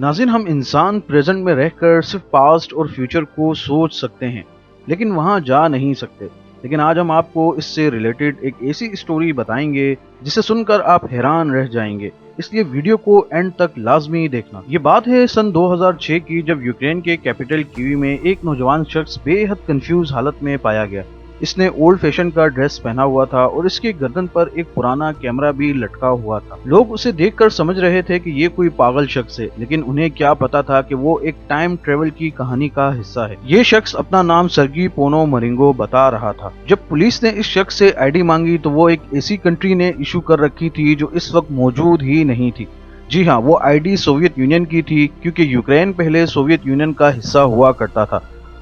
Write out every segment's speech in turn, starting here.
नाज़रीन, हम इंसान प्रेजेंट में रहकर सिर्फ पास्ट और फ्यूचर को सोच सकते हैं, लेकिन वहां जा नहीं सकते। लेकिन आज हम आपको इससे रिलेटेड एक ऐसी स्टोरी बताएंगे जिसे सुनकर आप हैरान रह जाएंगे, इसलिए वीडियो को एंड तक लाजमी देखना। ये बात है सन 2006 की, जब यूक्रेन के कैपिटल कीवी में एक नौजवान शख्स बेहद कंफ्यूज हालत में पाया गया। इसने ओल्ड फैशन का ड्रेस पहना हुआ था और इसके गर्दन पर एक पुराना कैमरा भी लटका हुआ था। लोग उसे देखकर समझ रहे थे कि ये कोई पागल शख्स है, लेकिन उन्हें क्या पता था कि वो एक टाइम ट्रेवल की कहानी का हिस्सा है। ये शख्स अपना नाम सर्गी पोनोमरिंगो बता रहा था। जब पुलिस ने इस शख्स से आईडी मांगी तो वो एक ऐसी कंट्री ने इशू कर रखी थी जो इस वक्त मौजूद ही नहीं थी। जी हाँ, वो आईडी सोवियत यूनियन की थी, क्योंकि यूक्रेन पहले सोवियत यूनियन का हिस्सा हुआ करता था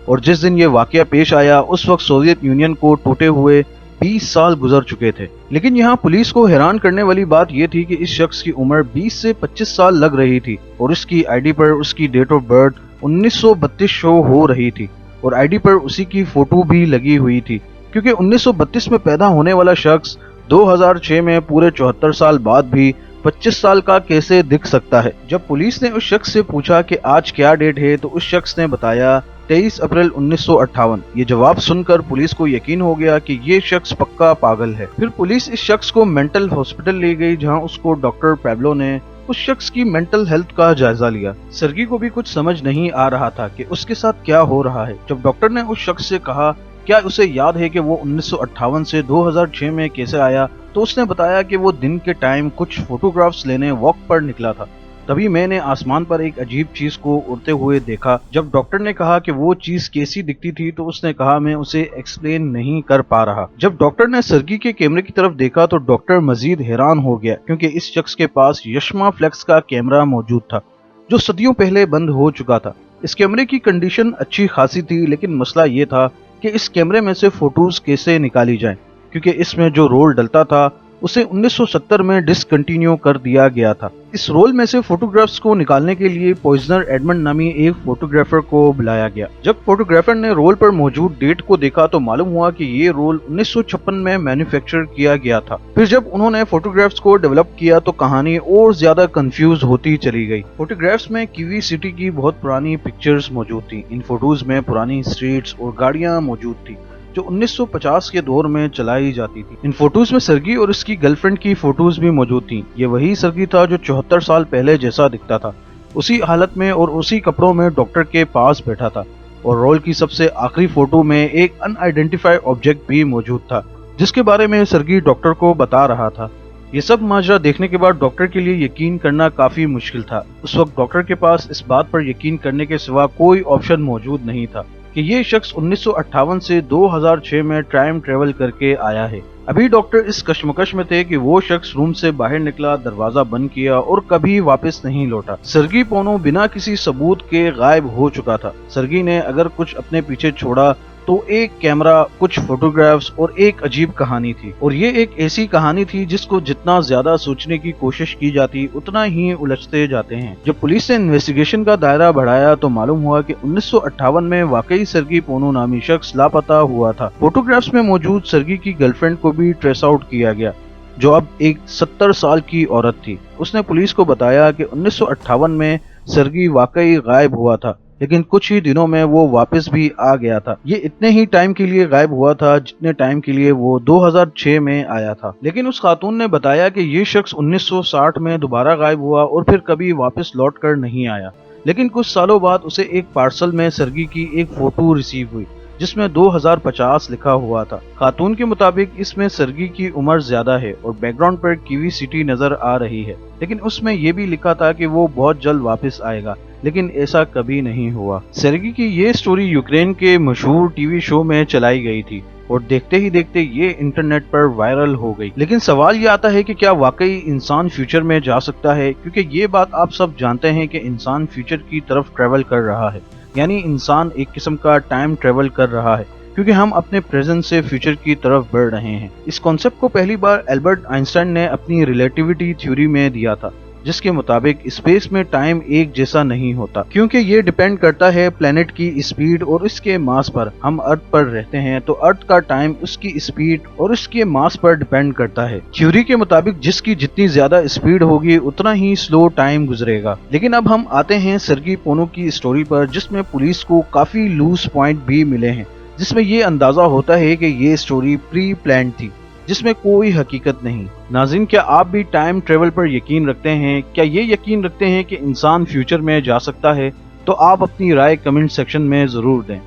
और जिस दिन ये वाकया पेश आया उस वक्त सोवियत यूनियन को टूटे हुए 20 साल गुजर चुके थे। लेकिन यहाँ पुलिस को हैरान करने वाली बात यह थी कि इस शख्स की उम्र 20 से 25 साल लग रही थी और उसकी आईडी पर उसकी डेट ऑफ बर्थ 1932 शो हो रही थी और आईडी पर उसी की फोटो भी लगी हुई थी, क्योंकि 1932 में पैदा होने वाला शख्स 2006 में पूरे 74 साल बाद भी 25 साल का कैसे दिख सकता है। जब पुलिस ने उस शख्स से पूछा कि आज क्या डेट है, तो उस शख्स ने बताया 23 अप्रैल 1958। ये जवाब सुनकर पुलिस को यकीन हो गया कि ये शख्स पक्का पागल है। फिर पुलिस इस शख्स को मेंटल हॉस्पिटल ले गई, जहां उसको डॉक्टर पैब्लो ने उस शख्स की मेंटल हेल्थ का जायजा लिया। सर्गी को भी कुछ समझ नहीं आ रहा था कि उसके साथ क्या हो रहा है। जब डॉक्टर ने उस शख्स से कहा क्या उसे याद है कि वो 1958 से 2006 में कैसे आया, तो उसने बताया कि वो दिन के टाइम कुछ फोटोग्राफ्स लेने वॉक पर निकला था। तभी मैंने आसमान पर एक अजीब चीज को उड़ते हुए देखा। जब डॉक्टर ने कहा कि वो चीज कैसी दिखती थी, तो उसने कहा मैं उसे एक्सप्लेन नहीं कर पा रहा। जब डॉक्टर ने सर्गी के कैमरे की तरफ देखा तो डॉक्टर मजीद हैरान हो गया, क्योंकि इस शख्स के पास यशमा फ्लेक्स का कैमरा मौजूद था जो सदियों पहले बंद हो चुका था। इस कैमरे की कंडीशन अच्छी खासी थी, लेकिन मसला ये था कि इस कैमरे में से फोटोज कैसे निकाली जाएं, क्योंकि इसमें जो रोल डलता था उसे 1970 में डिसकंटिन्यू कर दिया गया था। इस रोल में से फोटोग्राफ्स को निकालने के लिए पॉइजनर एडमंड नामी एक फोटोग्राफर को बुलाया गया। जब फोटोग्राफर ने रोल पर मौजूद डेट को देखा तो मालूम हुआ कि ये रोल 1956 में मैन्युफैक्चर किया गया था। फिर जब उन्होंने फोटोग्राफ्स को डेवलप किया तो कहानी और ज्यादा कंफ्यूज होती चली गई। फोटोग्राफ्स में कीवी सिटी की बहुत पुरानी पिक्चर्स मौजूद थी। इन फोटोज में पुरानी स्ट्रीट्स और गाड़ियां मौजूद थी जो 1950 के दौर में चलाई जाती थी। इन फोटोज में सर्गी और उसकी गर्लफ्रेंड की फोटोज भी मौजूद थी। ये वही सर्गी था जो 74 साल पहले जैसा दिखता था, उसी हालत में और उसी कपड़ों में डॉक्टर के पास बैठा था। और रोल की सबसे आखिरी फोटो में एक अनआइडेंटिफाइड ऑब्जेक्ट भी मौजूद था, जिसके बारे में सर्गी डॉक्टर को बता रहा था। ये सब माजरा देखने के बाद डॉक्टर के लिए यकीन करना काफी मुश्किल था। उस वक्त डॉक्टर के पास इस बात पर यकीन करने के सिवा कोई ऑप्शन मौजूद नहीं था कि ये शख्स 1958 से 2006 में टाइम ट्रेवल करके आया है। अभी डॉक्टर इस कश्मकश में थे कि वो शख्स रूम से बाहर निकला, दरवाजा बंद किया और कभी वापस नहीं लौटा। सर्गी पोनो बिना किसी सबूत के गायब हो चुका था। सर्गी ने अगर कुछ अपने पीछे छोड़ा तो एक कैमरा, कुछ फोटोग्राफ्स और एक अजीब कहानी थी। और ये एक ऐसी कहानी थी जिसको जितना ज्यादा सोचने की कोशिश की जाती उतना ही उलझते जाते हैं। जब पुलिस ने इन्वेस्टिगेशन का दायरा बढ़ाया तो मालूम हुआ कि 1958 में वाकई सर्गी पोनो नामी शख्स लापता हुआ था। फोटोग्राफ्स में मौजूद सर्गी की गर्लफ्रेंड को भी ट्रेस आउट किया गया, जो अब एक 70 साल की औरत थी। उसने पुलिस को बताया कि 1958 में सर्गी वाकई गायब हुआ था, लेकिन कुछ ही दिनों में वो वापस भी आ गया था। ये इतने ही टाइम के लिए गायब हुआ था जितने टाइम के लिए वो 2006 में आया था। लेकिन उस खातून ने बताया कि ये शख्स 1960 में दोबारा गायब हुआ और फिर कभी वापस लौट कर नहीं आया। लेकिन कुछ सालों बाद उसे एक पार्सल में सर्गी की एक फोटो रिसीव हुई जिसमें 2050 लिखा हुआ था। खातून के मुताबिक इसमें सर्गी की उम्र ज्यादा है और बैकग्राउंड पर कीवी सिटी नजर आ रही है, लेकिन उसमें यह भी लिखा था कि वो बहुत जल्द वापस आएगा, लेकिन ऐसा कभी नहीं हुआ। सर्गी की ये स्टोरी यूक्रेन के मशहूर टीवी शो में चलाई गई थी और देखते ही देखते ये इंटरनेट पर वायरल हो गई। लेकिन सवाल ये आता है कि क्या वाकई इंसान फ्यूचर में जा सकता है, क्योंकि ये बात आप सब जानते हैं कि इंसान फ्यूचर की तरफ ट्रेवल कर रहा है, यानी इंसान एक किस्म का टाइम ट्रेवल कर रहा है, क्योंकि हम अपने प्रेजेंट से फ्यूचर की तरफ बढ़ रहे हैं। इस कॉन्सेप्ट को पहली बार एल्बर्ट आइंस्टाइन ने अपनी रिलेटिविटी थ्योरी में दिया था। जिसके मुताबिक स्पेस में टाइम एक जैसा नहीं होता, क्योंकि ये डिपेंड करता है प्लेनेट की स्पीड और इसके मास पर। हम अर्थ पर रहते हैं तो अर्थ का टाइम उसकी स्पीड और उसके मास पर डिपेंड करता है। थ्योरी के मुताबिक जिसकी जितनी ज्यादा स्पीड होगी उतना ही स्लो टाइम गुजरेगा। लेकिन अब हम आते हैं सर्गी पोनो की स्टोरी पर, जिसमें पुलिस को काफी लूज पॉइंट भी मिले हैं, जिसमें ये अंदाजा होता है कि ये स्टोरी प्री प्लान थी, जिसमें कोई हकीकत नहीं। नाज़रीन, क्या आप भी टाइम ट्रेवल पर यकीन रखते हैं? क्या ये यकीन रखते हैं कि इंसान फ्यूचर में जा सकता है? तो आप अपनी राय कमेंट सेक्शन में जरूर दें।